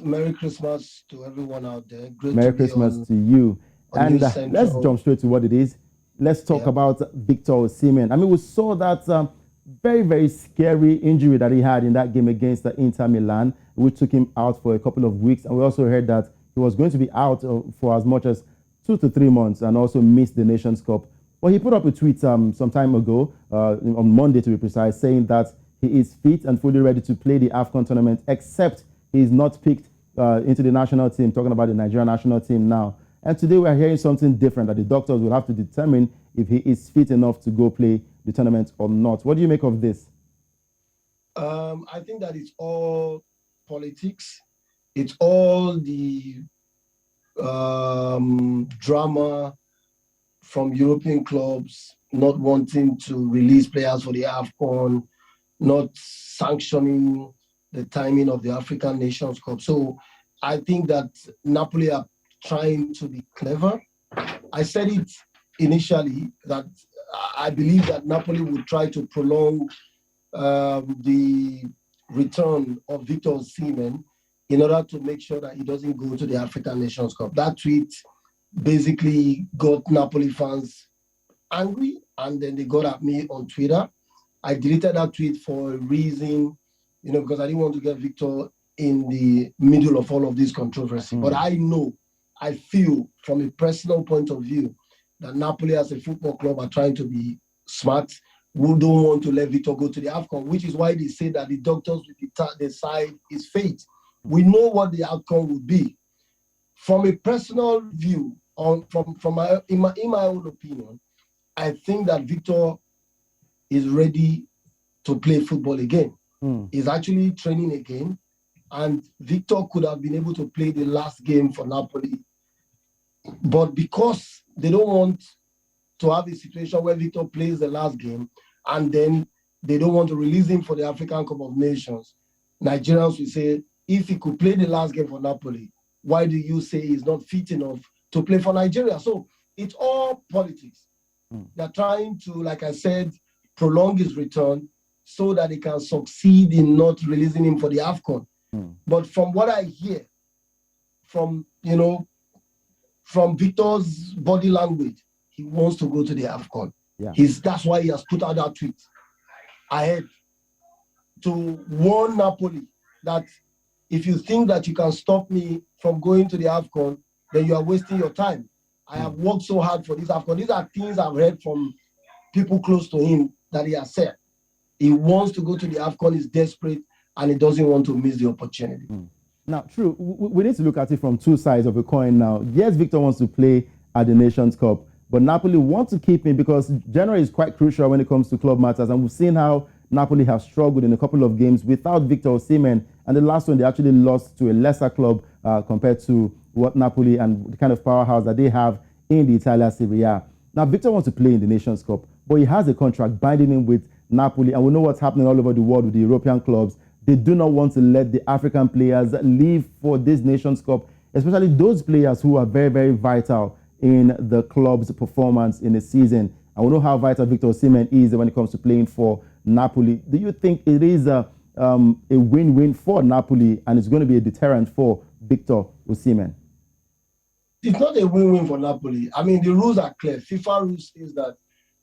Merry Christmas to everyone out there. Great to Merry be Christmas on to you. And News let's Central. jump straight to what it is. Let's talk Yeah. about Victor Osimhen. I mean, we saw that very, very scary injury that he had in that game against the Inter Milan, which took him out for a couple of weeks. And we also heard that he was going to be out for as much as 2 to 3 months and also missed the Nations Cup. But he put up a tweet some time ago, on Monday to be precise, saying that he is fit and fully ready to play the AFCON tournament, except he is not picked into the national team, talking about the Nigerian national team now. And today we are hearing something different, that the doctors will have to determine if he is fit enough to go play the tournament or not. What do you make of this? I think that it's all politics. It's all the drama from European clubs not wanting to release players for the AFCON, not sanctioning the timing of the African Nations Cup. So I think that Napoli are trying to be clever. I said it initially that I believe that Napoli would try to prolong the return of Victor Osimhen in order to make sure that he doesn't go to the African Nations Cup. That tweet basically got Napoli fans angry, and then they got at me on Twitter. I deleted that tweet for a reason, because I didn't want to get Victor in the middle of all of this controversy. But I feel from a personal point of view that Napoli as a football club are trying to be smart. We don't want to let Victor go to the AFCON, which is why they say that the doctors will decide his fate. We know what the outcome would be. From a personal view, in my own opinion, I think that Victor is ready to play football again. He's actually training again, and Victor could have been able to play the last game for Napoli. But because they don't want to have a situation where Victor plays the last game and then they don't want to release him for the African Cup of Nations, Nigerians will say, if he could play the last game for Napoli, why do you say he's not fit enough to play for Nigeria? So it's all politics. They're trying to, like I said, prolong his return so that they can succeed in not releasing him for the AFCON. But from what I hear, from Victor's body language, he wants to go to the AFCON. Yeah. That's why he has put out that tweet ahead to warn Napoli that if you think that you can stop me from going to the AFCON, then you are wasting your time. I have worked so hard for this AFCON. These are things I've heard from people close to him that he has said. He wants to go to the AFCON, he's desperate, and he doesn't want to miss the opportunity. Now, true, we need to look at it from two sides of a coin now. Yes, Victor wants to play at the Nations Cup, but Napoli want to keep him because January is quite crucial when it comes to club matters, and we've seen how Napoli have struggled in a couple of games without Victor Osimhen, and the last one they actually lost to a lesser club compared to what Napoli and the kind of powerhouse that they have in the Italian Serie A. Now, Victor wants to play in the Nations Cup, but he has a contract binding him with Napoli, and we know what's happening all over the world with the European clubs. They do not want to let the African players leave for this Nations Cup, especially those players who are very, very vital in the club's performance in the season. And we know how vital Victor Osimhen is when it comes to playing for Napoli. Do you think it is a win-win for Napoli and it's going to be a deterrent for Victor Osimhen? It's not a win-win for Napoli. I mean, the rules are clear. FIFA rules is that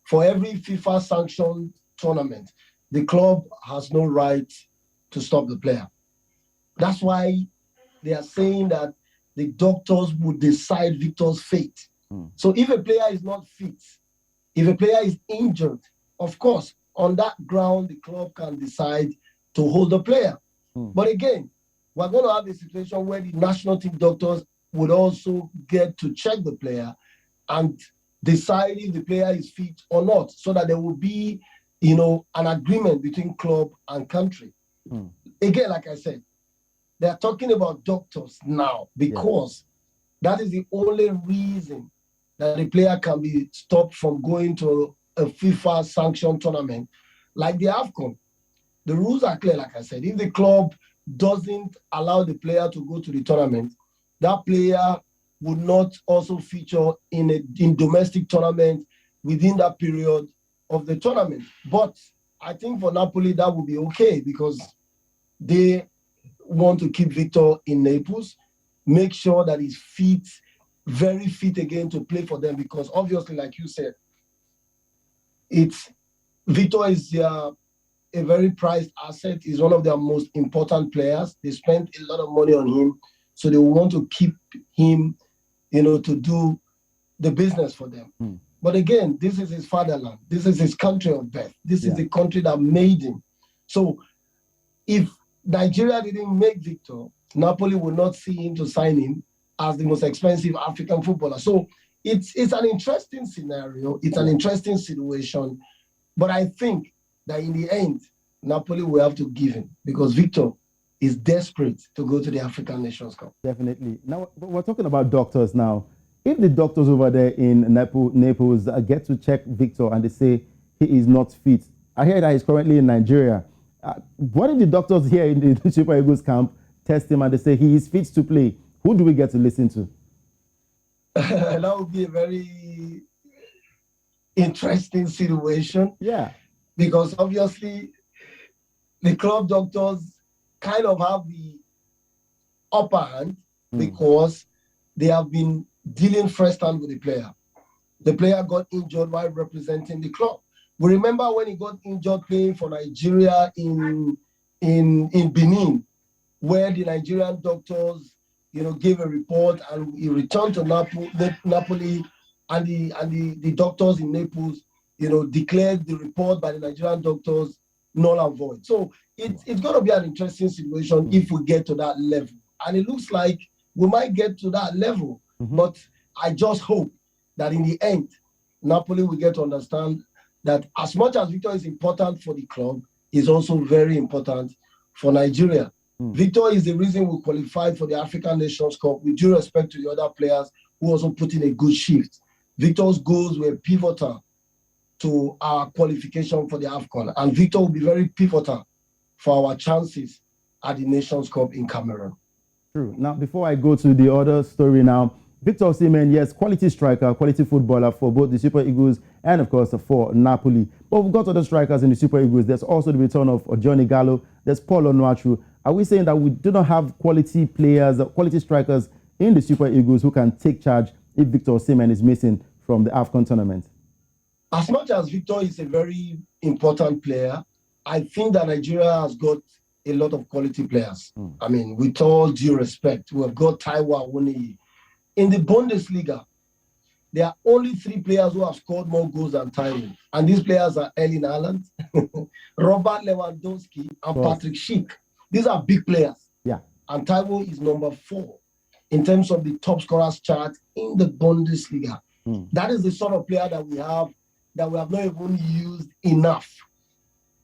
for every FIFA-sanctioned tournament, the club has no right to stop the player. That's why they are saying that the doctors would decide Victor's fate. So if a player is not fit, if a player is injured, of course, on that ground, the club can decide to hold the player. But again, we're going to have a situation where the national team doctors would also get to check the player and decide if the player is fit or not, so that there will be, an agreement between club and country. Again, like I said, they're talking about doctors now because that is the only reason that the player can be stopped from going to a FIFA sanctioned tournament like the AFCON. The rules are clear, like I said. If the club doesn't allow the player to go to the tournament, that player would not also feature in domestic tournament within that period of the tournament. But I think for Napoli, that would be okay because they want to keep Victor in Naples, make sure that he's fit, very fit again to play for them, because obviously, like you said, Victor is a very prized asset. He's one of their most important players. They spent a lot of money on him, so they want to keep him, to do the business for them. But again, this is his fatherland. This is his country of birth. This is the country that made him. So if Nigeria didn't make Victor, Napoli would not see him to sign him as the most expensive African footballer. So it's an interesting scenario. It's an interesting situation. But I think that in the end, Napoli will have to give him, because Victor is desperate to go to the African Nations Cup. Definitely. Now, we're talking about doctors now. If the doctors over there in Naples get to check Victor and they say he is not fit, I hear that he's currently in Nigeria. What if the doctors here in the Super Eagles camp test him and they say he is fit to play? Who do we get to listen to? That would be a very interesting situation. Yeah. Because obviously the club doctors kind of have the upper hand because they have been dealing firsthand with the player. The player got injured while representing the club. We remember when he got injured playing for Nigeria in Benin, where the Nigerian doctors, gave a report, and he returned to Napoli, and the doctors in Naples, declared the report by the Nigerian doctors null and void. So it's going to be an interesting situation if we get to that level. And it looks like we might get to that level. But I just hope that in the end, Napoli will get to understand that as much as Victor is important for the club, he's also very important for Nigeria. Victor is the reason we qualified for the African Nations Cup, with due respect to the other players who also put in a good shift. Victor's goals were pivotal to our qualification for the AFCON, and Victor will be very pivotal for our chances at the Nations Cup in Cameroon. True. Now, before I go to the other story now, Victor Osimhen, yes, quality striker, quality footballer for both the Super Eagles and, of course, for Napoli. But we've got other strikers in the Super Eagles. There's also the return of Johnny Gallo. There's Paul Onuachu. Are we saying that we do not have quality players, quality strikers in the Super Eagles who can take charge if Victor Osimhen is missing from the AFCON tournament? As much as Victor is a very important player, I think that Nigeria has got a lot of quality players. I mean, with all due respect, we have got Taiwo Awoniyi. In the Bundesliga, there are only 3 players who have scored more goals than Taiwo. And these players are Erling Haaland, Robert Lewandowski, and Patrick Schick. These are big players. Yeah. And Taiwo is number 4 in terms of the top scorers chart in the Bundesliga. That is the sort of player that we have not even used enough.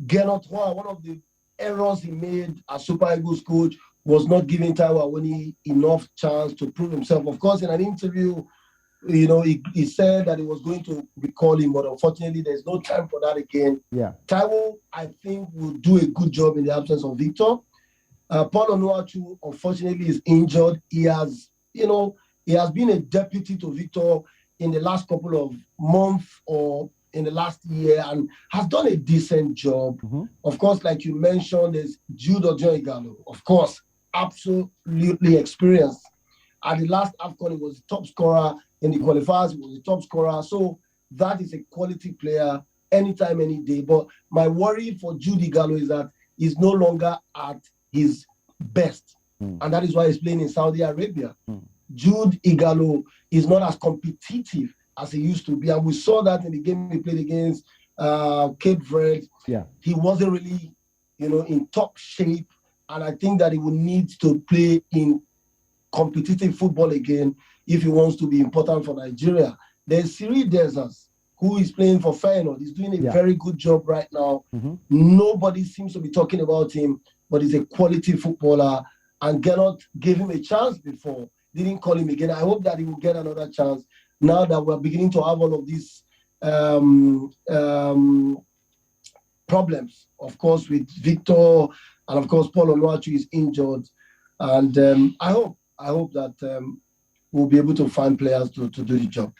Gernot Rohr, one of the errors he made as Super Eagles coach, was not giving Taiwo Awoniyi enough chance to prove himself. Of course, in an interview, he said that he was going to recall him, but unfortunately, there's no time for that again. Yeah. Taiwo, I think, will do a good job in the absence of Victor. Paul Onuachu, unfortunately, is injured. He has been a deputy to Victor in the last couple of months or in the last year, and has done a decent job. Of course, like you mentioned, there's Jude Ojoigalo. Of course, absolutely experienced. At the last AFCON, he was the top scorer. In the qualifiers, he was the top scorer. So that is a quality player anytime, any day. But my worry for Jude Igalo is that he's no longer at his best. And that is why he's playing in Saudi Arabia. Jude Igalo is not as competitive as he used to be. And we saw that in the game he played against Cape Verde. Yeah. He wasn't really, in top shape. And I think that he will need to play in competitive football again if he wants to be important for Nigeria. There's Siri Desas, who is playing for Feyenoord. He's doing a very good job right now. Nobody seems to be talking about him, but he's a quality footballer. And Gernot gave him a chance before, didn't call him again. I hope that he will get another chance now that we're beginning to have all of these problems, of course, with Victor, and of course, Paul Onuachu is injured. And I hope that we'll be able to find players to do the job.